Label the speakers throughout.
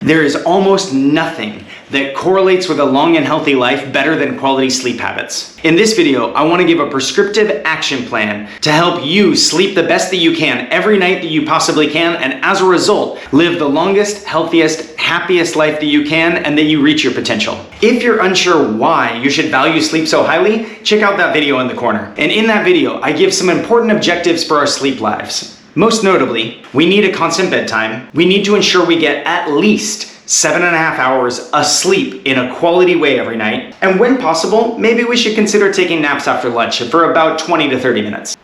Speaker 1: There is almost nothing that correlates with a long and healthy life better than quality sleep habits. In this video, I want to give a prescriptive action plan to help you sleep the best that you can every night that you possibly can, and as a result, live the longest, healthiest, happiest life that you can and that you reach your potential. If you're unsure why you should value sleep so highly, check out that video in the corner. And in that video, I give some important objectives for our sleep lives. Most notably, we need a constant bedtime. We need to ensure we get at least 7.5 hours of sleep in a quality way every night. And when possible, maybe we should consider taking naps after lunch for about 20 to 30 minutes.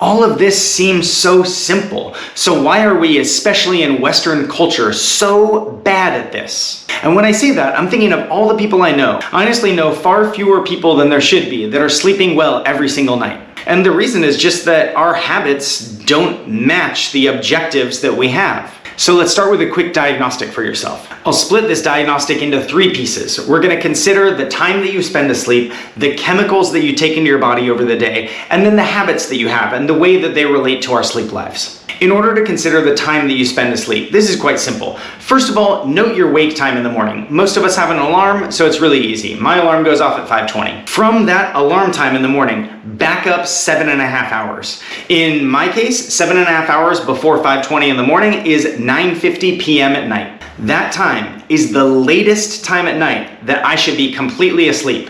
Speaker 1: All of this seems so simple. So why are we, especially in Western culture, so bad at this? And when I say that, I'm thinking of all the people I know. I honestly know far fewer people than there should be that are sleeping well every single night. And the reason is just that our habits don't match the objectives that we have. So let's start with a quick diagnostic for yourself. I'll split this diagnostic into 3 pieces. We're going to consider the time that you spend asleep, the chemicals that you take into your body over the day, and then the habits that you have and the way that they relate to our sleep lives. In order to consider the time that you spend asleep, this is quite simple. First of all, note your wake time in the morning. Most of us have an alarm, so it's really easy. My alarm goes off at 5:20. From that alarm time in the morning, back up 7.5 hours. In my case, 7.5 hours before 5:20 in the morning is 9:50 p.m. at night. That time is the latest time at night that I should be completely asleep.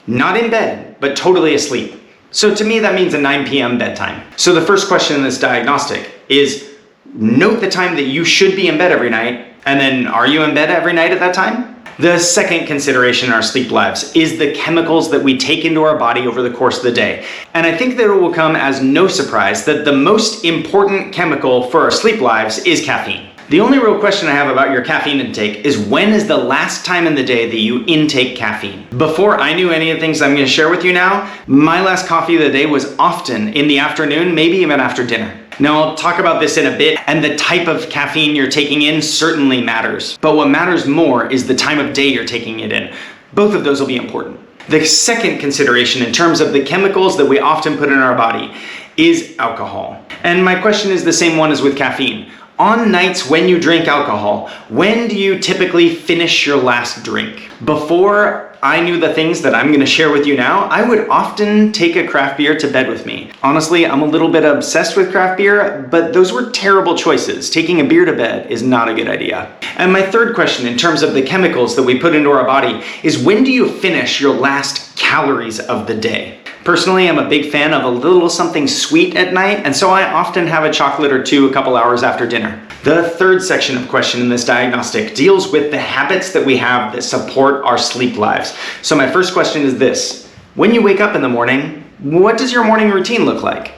Speaker 1: Not in bed, but totally asleep. So to me, that means a 9 p.m. bedtime. So the first question in this diagnostic is note the time that you should be in bed every night, and then are you in bed every night at that time? The second consideration in our sleep lives is the chemicals that we take into our body over the course of the day. And I think that it will come as no surprise that the most important chemical for our sleep lives is caffeine. The only real question I have about your caffeine intake is when is the last time in the day that you intake caffeine? Before I knew any of the things I'm going to share with you now, my last coffee of the day was often in the afternoon, maybe even after dinner. Now, I'll talk about this in a bit, and the type of caffeine you're taking in certainly matters. But what matters more is the time of day you're taking it in. Both of those will be important. The second consideration in terms of the chemicals that we often put in our body is alcohol. And my question is the same one as with caffeine. On nights when you drink alcohol, when do you typically finish your last drink? Before I knew the things that I'm going to share with you now, I would often take a craft beer to bed with me. Honestly, I'm a little bit obsessed with craft beer, but those were terrible choices. Taking a beer to bed is not a good idea. And my third question in terms of the chemicals that we put into our body is when do you finish your last calories of the day? Personally, I'm a big fan of a little something sweet at night, and so I often have a chocolate or two a couple hours after dinner. The third section of question in this diagnostic deals with the habits that we have that support our sleep lives. So my first question is this: when you wake up in the morning, what does your morning routine look like?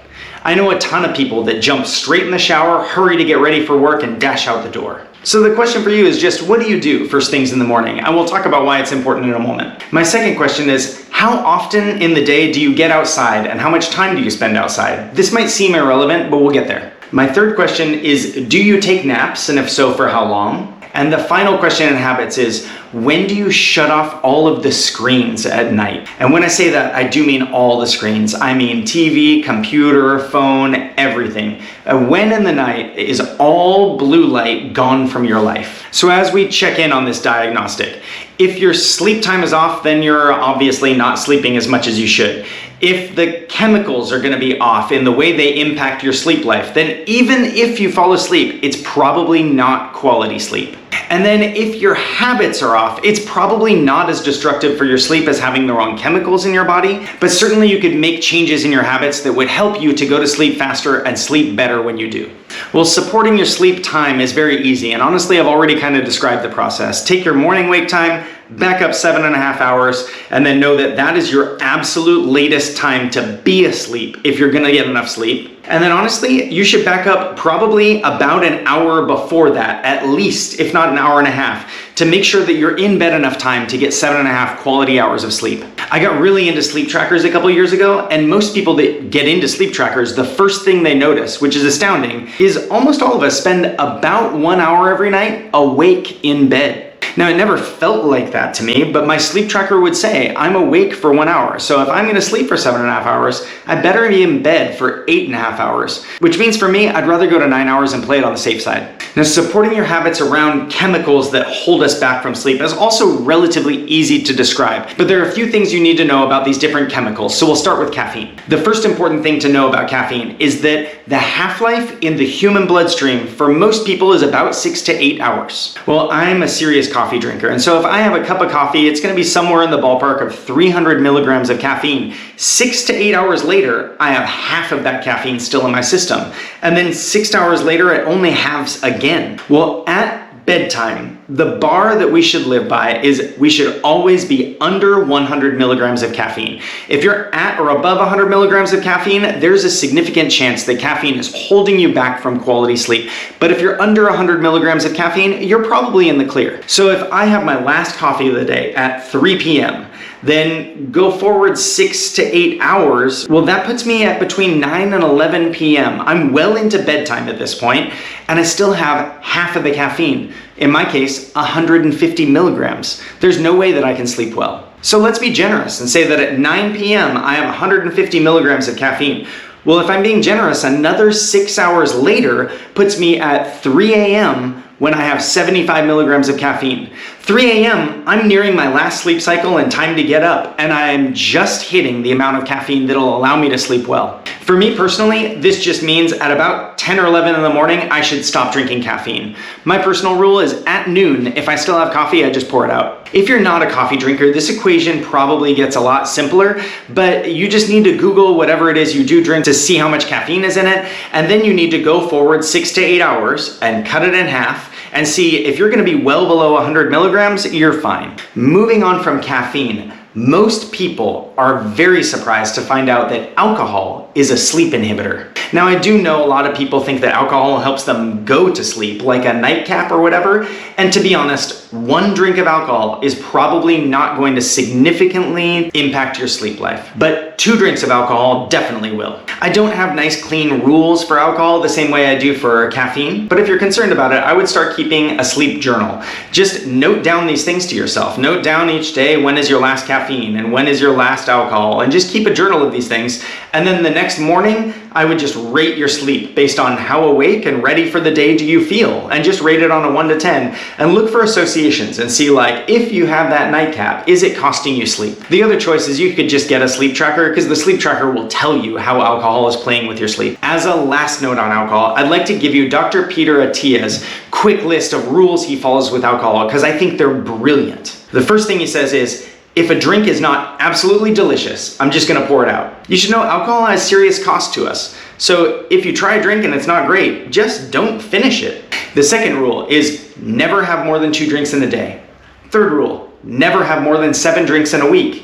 Speaker 1: I know a ton of people that jump straight in the shower, hurry to get ready for work, and dash out the door. So the question for you is just, what do you do first things in the morning? And we'll talk about why it's important in a moment. My second question is, how often in the day do you get outside and how much time do you spend outside? This might seem irrelevant, but we'll get there. My third question is, do you take naps, and if so, for how long? And the final question in habits is, when do you shut off all of the screens at night? And when I say that, I do mean all the screens. I mean TV, computer, phone, everything. When in the night is all blue light gone from your life? So as we check in on this diagnostic, if your sleep time is off, then you're obviously not sleeping as much as you should. If the chemicals are going to be off in the way they impact your sleep life, then even if you fall asleep, it's probably not quality sleep. And then if your habits are off, it's probably not as destructive for your sleep as having the wrong chemicals in your body, but certainly you could make changes in your habits that would help you to go to sleep faster and sleep better when you do. Well, supporting your sleep time is very easy, and honestly, I've already kind of described the process. Take your morning wake time, back up 7.5 hours, and then know that that is your absolute latest time to be asleep if you're gonna get enough sleep. And then honestly, you should back up probably about an hour before that, at least, if not an hour and a half, to make sure that you're in bed enough time to get 7.5 quality hours of sleep. I got really into sleep trackers a couple years ago, and most people that get into sleep trackers, the first thing they notice, which is astounding, is almost all of us spend about 1 hour every night awake in bed. Now, it never felt like that to me, but my sleep tracker would say I'm awake for 1 hour. So if I'm gonna sleep for 7.5 hours, I better be in bed for 8.5 hours, which means for me, I'd rather go to 9 hours and play it on the safe side. Now, supporting your habits around chemicals that hold us back from sleep is also relatively easy to describe, but there are a few things you need to know about these different chemicals, so we'll start with caffeine. The first important thing to know about caffeine is that the half-life in the human bloodstream for most people is about 6 to 8 hours. Well, I'm a serious coffee drinker, and so if I have a cup of coffee, it's gonna be somewhere in the ballpark of 300 milligrams of caffeine. 6 to 8 hours later, I have half of that caffeine still in my system. And then 6 hours later, it only halves again. Well, at bedtime, the bar that we should live by is we should always be under 100 milligrams of caffeine. If you're at or above 100 milligrams of caffeine, there's a significant chance that caffeine is holding you back from quality sleep. But if you're under 100 milligrams of caffeine, you're probably in the clear. So if I have my last coffee of the day at 3 p.m., then go forward 6 to 8 hours, well, that puts me at between 9 and 11 p.m. I'm well into bedtime at this point, and I still have half of the caffeine. In my case, 150 milligrams. There's no way that I can sleep well. So let's be generous and say that at 9 p.m. I have 150 milligrams of caffeine. Well, if I'm being generous, another 6 hours later puts me at 3 a.m. when I have 75 milligrams of caffeine. 3 a.m., I'm nearing my last sleep cycle and time to get up, and I'm just hitting the amount of caffeine that'll allow me to sleep well. For me personally, this just means at about 10 or 11 in the morning, I should stop drinking caffeine. My personal rule is at noon, if I still have coffee, I just pour it out. If you're not a coffee drinker, this equation probably gets a lot simpler, but you just need to Google whatever it is you do drink to see how much caffeine is in it, and then you need to go forward 6 to 8 hours and cut it in half, and see if you're gonna be well below 100 milligrams, you're fine. Moving on from caffeine, most people are very surprised to find out that alcohol is a sleep inhibitor. Now, I do know a lot of people think that alcohol helps them go to sleep, like a nightcap or whatever, and to be honest, one drink of alcohol is probably not going to significantly impact your sleep life, but 2 drinks of alcohol definitely will. I don't have nice clean rules for alcohol the same way I do for caffeine, but if you're concerned about it, I would start keeping a sleep journal. Just note down these things to yourself. Note down each day when is your last caffeine and when is your last alcohol, and just keep a journal of these things. And then the next morning, I would just rate your sleep based on how awake and ready for the day do you feel, and just rate it on a 1 to 10 and look for associations and see, like, if you have that nightcap, is it costing you sleep? The other choice is you could just get a sleep tracker, because the sleep tracker will tell you how alcohol is playing with your sleep. As a last note on alcohol, I'd like to give you Dr. Peter Attia's quick list of rules he follows with alcohol, because I think they're brilliant. The first thing he says is, if a drink is not absolutely delicious, I'm just gonna pour it out. You should know alcohol has serious cost to us. So if you try a drink and it's not great, just don't finish it. The second rule is never have more than 2 drinks in a day. Third rule, never have more than 7 drinks in a week.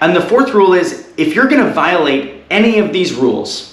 Speaker 1: And the fourth rule is, if you're gonna violate any of these rules,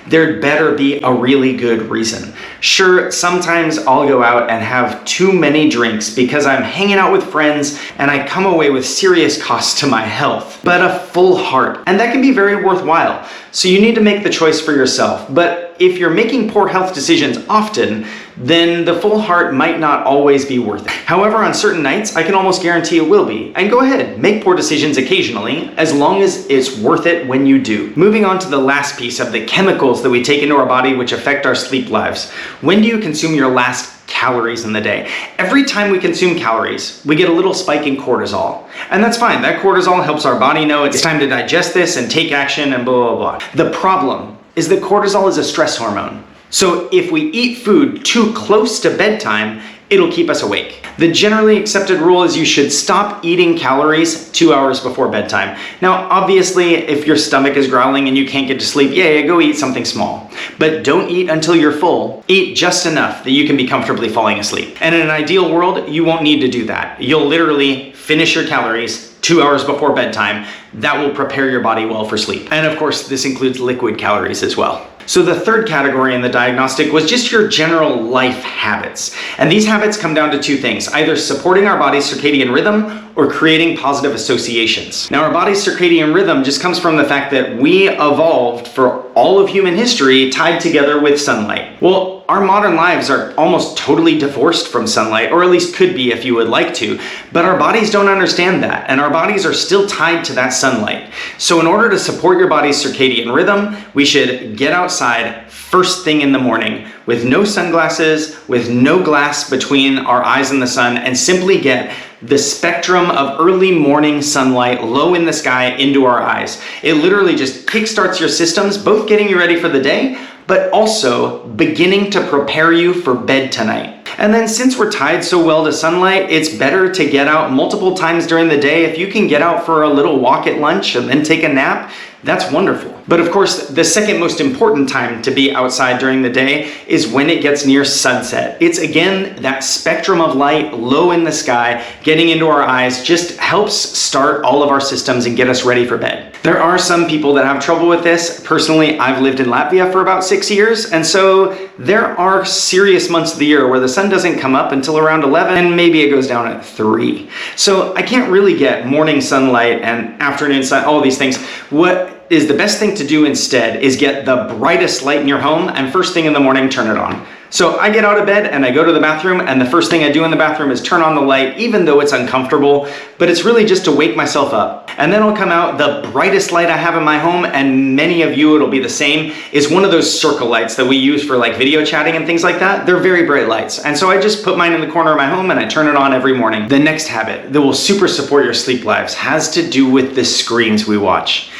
Speaker 1: there'd better be a really good reason. Sure, sometimes I'll go out and have too many drinks because I'm hanging out with friends and I come away with serious costs to my health, but a full heart, and that can be very worthwhile. So you need to make the choice for yourself. But if you're making poor health decisions often, then the full heart might not always be worth it. However, on certain nights, I can almost guarantee it will be. And go ahead, make poor decisions occasionally, as long as it's worth it when you do. Moving on to the last piece of the chemicals that we take into our body which affect our sleep lives. When do you consume your last calories in the day? Every time we consume calories, we get a little spike in cortisol. And that's fine. That cortisol helps our body know it's time to digest this and take action and blah, blah, blah. The problem is that cortisol is a stress hormone. So if we eat food too close to bedtime, it'll keep us awake. The generally accepted rule is you should stop eating calories 2 hours before bedtime. Now, obviously, if your stomach is growling and you can't get to sleep, yeah, go eat something small. But don't eat until you're full. Eat just enough that you can be comfortably falling asleep. And in an ideal world, you won't need to do that. You'll literally finish your calories 2 hours before bedtime. That will prepare your body well for sleep. And of course, this includes liquid calories as well. So the third category in the diagnostic was just your general life habits. And these habits come down to 2 things, either supporting our body's circadian rhythm or creating positive associations. Now, our body's circadian rhythm just comes from the fact that we evolved for all of human history tied together with sunlight. Well, our modern lives are almost totally divorced from sunlight, or at least could be if you would like to, but our bodies don't understand that, and our bodies are still tied to that sunlight. So in order to support your body's circadian rhythm, we should get outside first thing in the morning with no sunglasses, with no glass between our eyes and the sun, and simply get the spectrum of early morning sunlight low in the sky into our eyes. It literally just kickstarts your systems, both getting you ready for the day, but also beginning to prepare you for bed tonight. And then since we're tied so well to sunlight, it's better to get out multiple times during the day. If you can get out for a little walk at lunch and then take a nap, that's wonderful. But of course, the second most important time to be outside during the day is when it gets near sunset. It's again, that spectrum of light low in the sky, getting into our eyes, just helps start all of our systems and get us ready for bed. There are some people that have trouble with this. Personally, I've lived in Latvia for about 6 years, and so there are serious months of the year where the sun doesn't come up until around 11, and maybe it goes down at 3. So I can't really get morning sunlight and afternoon sun, all these things. What is the best thing to do instead is get the brightest light in your home, and first thing in the morning, turn it on. So I get out of bed and I go to the bathroom, and the first thing I do in the bathroom is turn on the light, even though it's uncomfortable, but it's really just to wake myself up. And then I'll come out, the brightest light I have in my home, and many of you, it'll be the same, is one of those circle lights that we use for like video chatting and things like that. They're very bright lights. And so I just put mine in the corner of my home and I turn it on every morning. The next habit that will super support your sleep lives has to do with the screens we watch.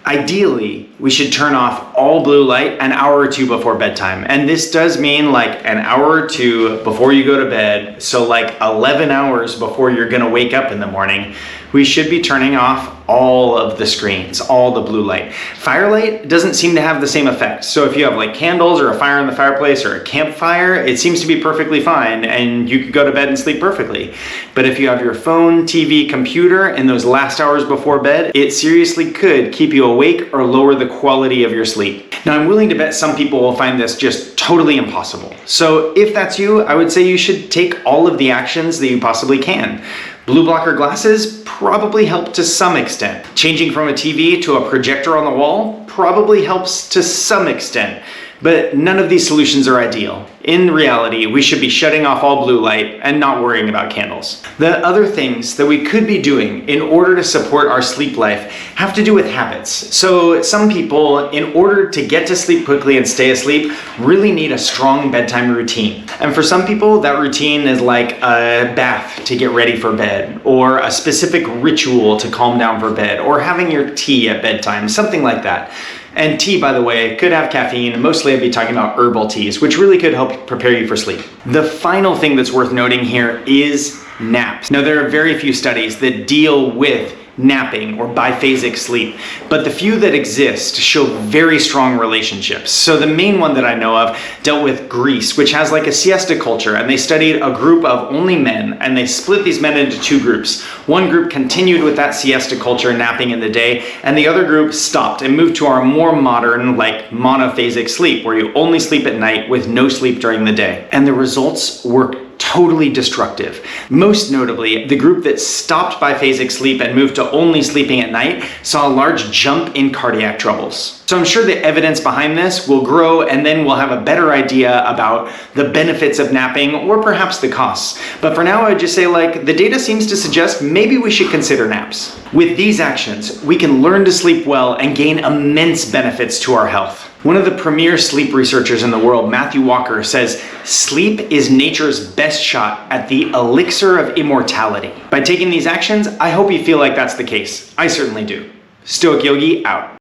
Speaker 1: Ideally, we should turn off all blue light an hour or two before bedtime. And this does mean like an hour or two before you go to bed. So like 11 hours before you're gonna wake up in the morning, we should be turning off all of the screens, all the blue light. Firelight doesn't seem to have the same effect. So if you have like candles or a fire in the fireplace or a campfire, it seems to be perfectly fine and you could go to bed and sleep perfectly. But if you have your phone, TV, computer in those last hours before bed, it seriously could keep you awake or lower the quality of your sleep. Now, I'm willing to bet some people will find this just totally impossible. So if that's you, I would say you should take all of the actions that you possibly can. Blue blocker glasses probably help to some extent. Changing from a TV to a projector on the wall probably helps to some extent. But none of these solutions are ideal. In reality, we should be shutting off all blue light and not worrying about candles. The other things that we could be doing in order to support our sleep life have to do with habits. So some people, in order to get to sleep quickly and stay asleep, really need a strong bedtime routine. And for some people, that routine is like a bath to get ready for bed, or a specific ritual to calm down for bed, or having your tea at bedtime, something like that. And tea, by the way, could have caffeine. Mostly I'd be talking about herbal teas, which really could help prepare you for sleep. The final thing that's worth noting here is naps. Now, there are very few studies that deal with napping or biphasic sleep, but the few that exist show very strong relationships. So the main one that I know of dealt with Greece, which has like a siesta culture, and they studied a group of only men, and they split these men into two groups. One group continued with that siesta culture, napping in the day, and the other group stopped and moved to our more modern, like monophasic sleep, where you only sleep at night with no sleep during the day. And the results were totally destructive. Most notably, the group that stopped biphasic sleep and moved to only sleeping at night saw a large jump in cardiac troubles. So I'm sure the evidence behind this will grow, and then we'll have a better idea about the benefits of napping, or perhaps the costs. But for now, I would just say, like, the data seems to suggest maybe we should consider naps. With these actions, we can learn to sleep well and gain immense benefits to our health. One of the premier sleep researchers in the world, Matthew Walker, says sleep is nature's best shot at the elixir of immortality. By taking these actions, I hope you feel like that's the case. I certainly do. Stoic Yogi out.